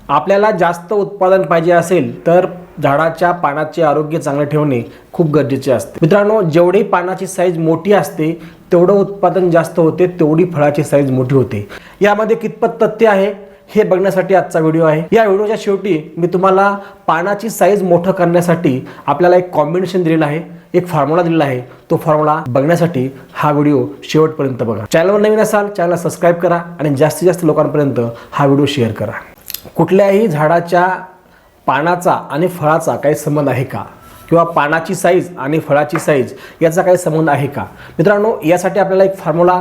आपल्याला जास्त उत्पादन पाहिजे असेल तर झाडाच्या पानाचे आरोग्य चांगले ठेवणे खूप गरजेचे असते। मित्रांनो, जेवढी पानाची साईज मोठी असते तेवढं उत्पादन जास्त होते, तेवढी फळाची साईज मोठी होते। यामध्ये कितपत तथ्य आहे हे बघण्यासाठी आजचा व्हिडिओ आहे। या व्हिडिओच्या शेवटी मी तुम्हाला पानाची साईज मोठं करण्यासाठी आपल्याला एक कॉम्बिनेशन दिलेलं आहे, एक फॉर्म्युला दिलेला आहे। तो फॉर्म्युला बघण्यासाठी हा व्हिडिओ शेवटपर्यंत बघा। चॅनलवर नवीन असाल चॅनलला सबस्क्राइब करा आणि जास्तीत जास्त लोकांपर्यंत हा व्हिडिओ शेअर करा। कुठल्याही झाडाच्या पानाचा आणि फळाचा काही संबंध आहे का, किंवा पानाची साईज आणि फळाची साईज याचा काही संबंध आहे का? मित्रांनो, यासाठी आपल्याला एक फॉर्म्युला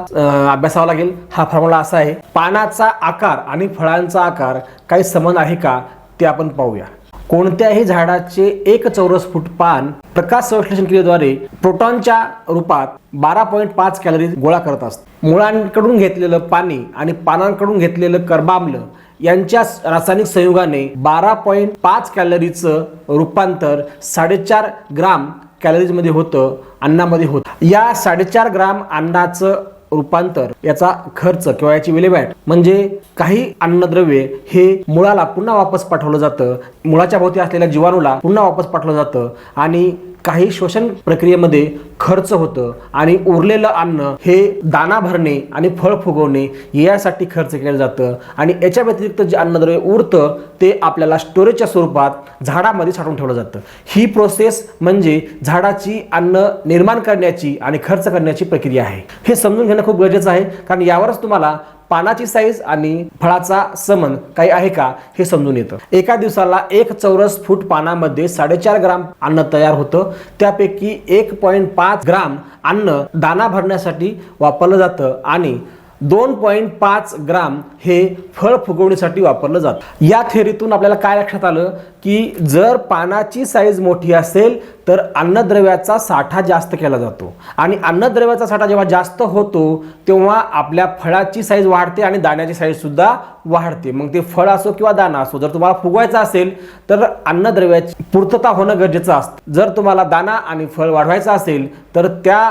अभ्यासावा लागेल। हा फॉर्म्युला असा आहे, पानाचा आकार आणि फळांचा आकार काही संबंध आहे का ते आपण पाहूया। कोणत्याही झाडाचे 1 चौरस फूट पान प्रकाश संश्लेषण क्रियेद्वारे प्रोटॉनच्या रूपात 12.5 कॅलरीज गोळा करत असते। मुळांकडून घेतलेलं पाणी आणि पानांकडून घेतलेलं कर्बाम्ल यांच्या रासायनिक संयोगाने 12.5 कॅलरीचं रूपांतर 4.5 ग्राम कॅलरीज मध्ये होतं, अन्नामध्ये होतं। या 4.5 ग्राम अन्नाचं रूपांतर, याचा खर्च किंवा याची विल्हेवाट म्हणजे काही अन्नद्रव्ये हे मुळाला पुन्हा वापस पाठवलं जातं, मुळाच्या भोवती असलेल्या जीवाणूला पुन्हा वापस पाठवलं जातं आणि काही शोषण प्रक्रियेमध्ये खर्च होतं आणि उरलेलं अन्न हे दाना भरणे आणि फळ फुगवणे यासाठी खर्च केलं जातं। आणि याच्या व्यतिरिक्त जे अन्नद्रव्य उरतं ते आपल्याला स्टोरेजच्या स्वरूपात झाडामध्ये साठवून ठेवलं जातं। ही प्रोसेस म्हणजे झाडाची अन्न निर्माण करण्याची आणि खर्च करण्याची प्रक्रिया आहे। हे समजून घेणं खूप गरजेचं आहे, कारण यावरच तुम्हाला पानाची साईज आणि फळाचा संबंध काही आहे का हे समजून येतं। एका दिवसाला 1 चौरस फूट पानामध्ये 4.5 ग्राम अन्न तयार होतं, त्यापैकी 1.5 ग्राम अन्न दाना भरण्यासाठी वापरलं जातं आणि 2.5 ग्राम हे फळ फुगवण्यासाठी वापरलं जातं। या थेअरीतून आपल्याला काय लक्षात आलं की जर पानाची साईज मोठी असेल तर अन्नद्रव्याचा साठा जास्त केला जातो आणि अन्नद्रव्याचा साठा जेव्हा जास्त होतो तेव्हा आपल्या फळाची साईज वाढते आणि दाण्याची साईज सुद्धा वाढते। मग ते फळ असो किंवा दाणा असो, जर तुम्हाला फुगवायचं असेल तर अन्नद्रव्याची पूर्तता होणं गरजेचं असतं। जर तुम्हाला दाणा आणि फळ वाढवायचं असेल तर त्या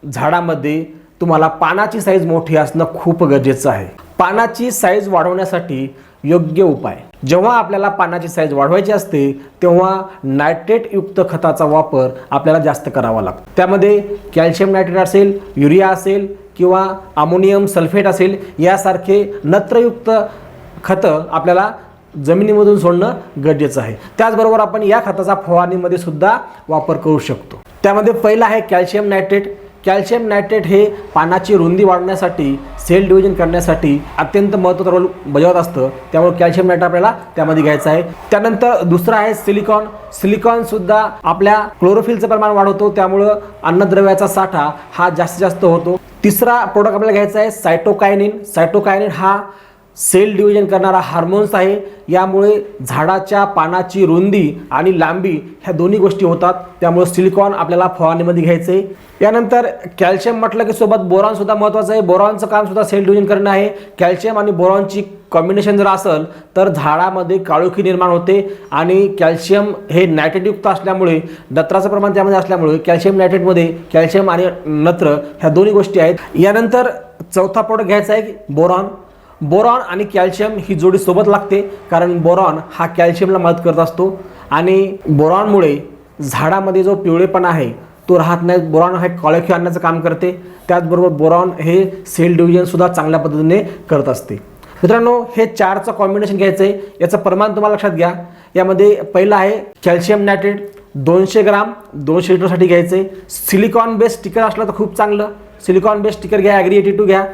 झाडामध्ये तुम्हाला पानाची साईज मोठी असणं खूप गरजेचं आहे। पानाची साईज वाढवण्यासाठी योग्य उपाय, जेव्हा आपल्याला पानाची साईज वाढवायची असते तेव्हा नायट्रेट युक्त खताचा वापर आपल्याला जास्त करावा लागतो। त्यामध्ये कॅल्शियम नायट्रेट असेल, युरिया असेल किंवा अमोनियम सल्फेट असेल यासारखे नत्रयुक्त खतं आपल्याला जमिनीमधून सोडणं गरजेचं आहे। त्याचबरोबर आपण या खताचा फवारणीमध्ये सुद्धा वापर करू शकतो। त्यामध्ये पहिलं आहे कॅल्शियम नायट्रेट। कॅल्शियम नायट्रेट हे पानाची रुंदी वाढवण्यासाठी, सेल डिव्हिजन करण्यासाठी अत्यंत महत्त्वाचा रोल बजावत असतं, त्यामुळे कॅल्शियम नायट्रेट आपल्याला त्यामध्ये घ्यायचं आहे। त्यानंतर दुसरं आहे सिलिकॉन। सिलिकॉन सुद्धा आपल्या क्लोरोफिलचं प्रमाण वाढवतो, त्यामुळं अन्नद्रव्याचा साठा हा जास्तीत जास्त होतो। तिसरा प्रोडक्ट आपल्याला घ्यायचा आहे सायटोकायनिन। सायटोकायनिन हा सेल डिव्हिजन करणारा हार्मोन्स आहे, यामुळे झाडाच्या पानाची रुंदी आणि लांबी ह्या दोन्ही गोष्टी होतात, त्यामुळे सिलिकॉन आपल्याला फवारणीमध्ये घ्यायचे। यानंतर कॅल्शियम म्हटलं की सोबत बोरॉन सुद्धा महत्त्वाचं आहे। बोरॉनचं काम सुद्धा सेल डिव्हिजन करणं आहे। कॅल्शियम आणि बोरॉनची कॉम्बिनेशन जर असेल तर झाडामध्ये काळोखी निर्माण होते आणि कॅल्शियम हे नायट्रेटयुक्त असल्यामुळे, नत्राचं प्रमाण त्यामध्ये असल्यामुळे कॅल्शियम नायट्रेटमध्ये कॅल्शियम आणि नत्र ह्या दोन्ही गोष्टी आहेत। यानंतर चौथा प्रोडक्ट घ्यायचा आहे बोरॉन। बोरॉन आणि कॅल्शियम ही जोडी सोबत लागते, कारण बोरॉन हा कॅल्शियमला मदत करत असतो आणि बोरॉनमुळे झाडामध्ये जो पिवळेपणा आहे तो राहत नाही। बोरॉन हे काळोखी आणण्याचं काम करते, त्याचबरोबर बोरॉन हे सेल डिव्हिजन सुद्धा चांगल्या पद्धतीने करत असते। मित्रांनो, हे 4चं कॉम्बिनेशन घ्यायचं आहे। याचं प्रमाण तुम्हाला लक्षात घ्या। यामध्ये पहिलं आहे कॅल्शियम नायट्रेट 200 ग्राम 200 लिटरसाठी घ्यायचं आहे। सिलिकॉन बेस स्टिकर असलं तर खूप चांगलं, सिलिकॉन बेस स्टिकर घ्या, ॲग्री 82 घ्या।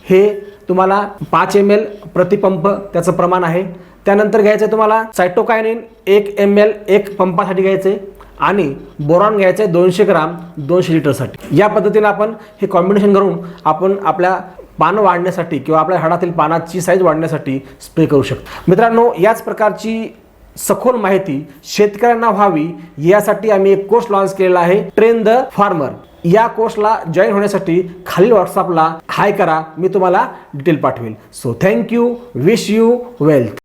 हे तुम्हाला 5 ml प्रति पंप त्याचं प्रमाण आहे। त्यानंतर घ्यायचं आहे तुम्हाला सायटोकायनिन 1 ml 1 पंपासाठी घ्यायचं आहे आणि बोरॉन घ्यायचं आहे 200 ग्राम 200 लिटरसाठी। या पद्धतीने आपण हे कॉम्बिनेशन करून आपण आपल्या पान वाढण्यासाठी किंवा आपल्या झाडातील पानाची साईज वाढण्यासाठी स्प्रे करू शकतो। मित्रांनो, याच प्रकारची सखोल माहिती शेतकऱ्यांना व्हावी यासाठी आम्ही एक कोर्स लॉन्च केलेला आहे, ट्रेन द फार्मर। या कोर्सला जॉईन होण्यासाठी खालील व्हॉट्सअपला हाय करा, मी तुम्हाला डिटेल पाठवेल। So thank you, wish you wealth.